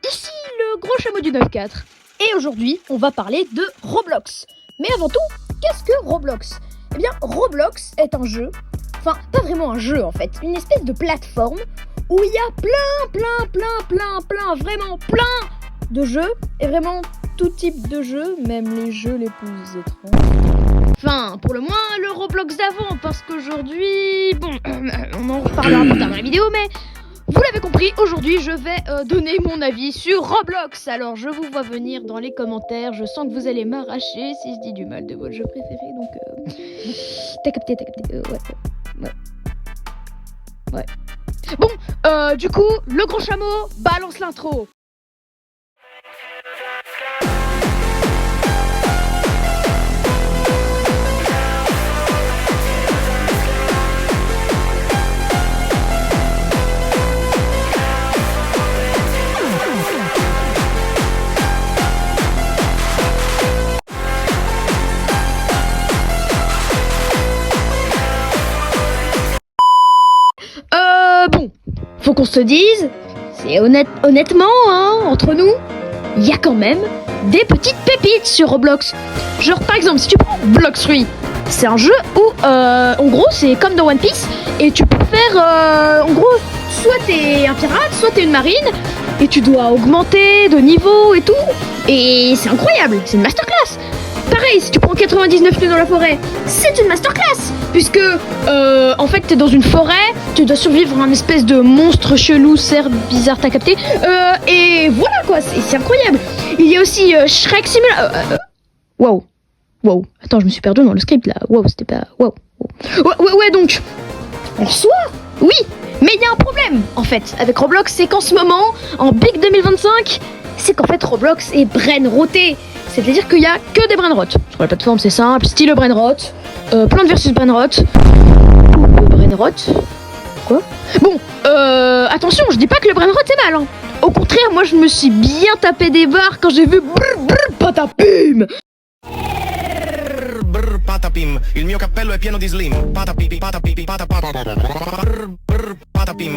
Ici le gros chameau du 9-4. Et aujourd'hui, on va parler de Roblox. Mais avant tout, qu'est-ce que Roblox? Eh bien, Roblox est un jeu, enfin, pas vraiment un jeu en fait, une espèce de plateforme où il y a vraiment plein de jeux, et vraiment tout type de jeux, même les jeux les plus étranges. Enfin, pour le moins, le Roblox d'avant, parce qu'aujourd'hui, bon, on en reparlera plus tard dans la vidéo, mais vous l'avez compris, aujourd'hui je vais donner mon avis sur Roblox. Alors je vous vois venir dans les commentaires, je sens que vous allez m'arracher si je dis du mal de votre jeu préféré, donc t'as capté, ouais. Bon, du coup, le gros chameau balance l'intro. Bon, faut qu'on se dise, c'est honnêtement, hein, entre nous, il y a quand même des petites pépites sur Roblox. Genre par exemple, si tu prends Blox Fruit, c'est un jeu où, en gros, c'est comme dans One Piece, et tu peux faire, en gros, soit t'es un pirate, soit t'es une marine, et tu dois augmenter de niveau et tout, et c'est incroyable, c'est une masterclass. Pareil, si tu prends 99 lieux dans la forêt, c'est une masterclass, puisque en fait t'es dans une forêt, tu dois survivre à un espèce de monstre chelou, cerf bizarre, t'as capté, et voilà quoi, c'est incroyable. Il y a aussi Shrek Simulator. Wow, attends, je me suis perdu dans le script là. Wow, c'était pas. Wow. Ouais, donc en soi, oui, mais il y a un problème en fait avec Roblox, c'est qu'en ce moment, en Big 2025, c'est qu'en fait Roblox est brain-roté. C'est-à-dire qu'il n'y a que des brain-rot. Sur la plateforme, c'est simple, style brain-rot, Plants vs brain-rot. Brain-rot. Quoi? Bon, attention, je dis pas que le brain-rot c'est mal, hein. Au contraire, moi je me suis bien tapé des barres quand j'ai vu patapim. Patapim, il mio cappello è pieno di slim. Patapim, patapim, patapim,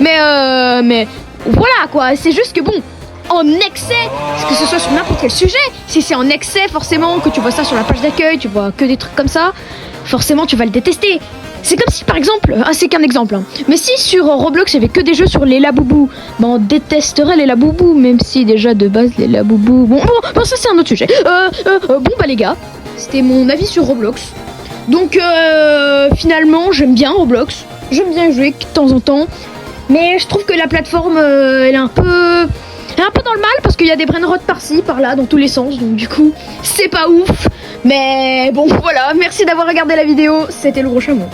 Mais voilà quoi, c'est juste que bon, en excès, que ce soit sur n'importe quel sujet, si c'est en excès forcément que tu vois ça sur la page d'accueil, tu vois que des trucs comme ça, forcément tu vas le détester. C'est comme si par exemple, c'est qu'un exemple, hein, mais si sur Roblox il y avait que des jeux sur les laboubous, ben on détesterait les laboubous, même si déjà de base les laboubous, bon ça c'est un autre sujet. Bon bah les gars, c'était mon avis sur Roblox. Donc finalement j'aime bien Roblox, j'aime bien jouer de temps en temps. Mais je trouve que la plateforme, elle est un peu dans le mal parce qu'il y a des brain-rot par-ci, par-là, dans tous les sens. Donc du coup, c'est pas ouf. Mais bon, voilà, merci d'avoir regardé la vidéo. C'était le gros chameau.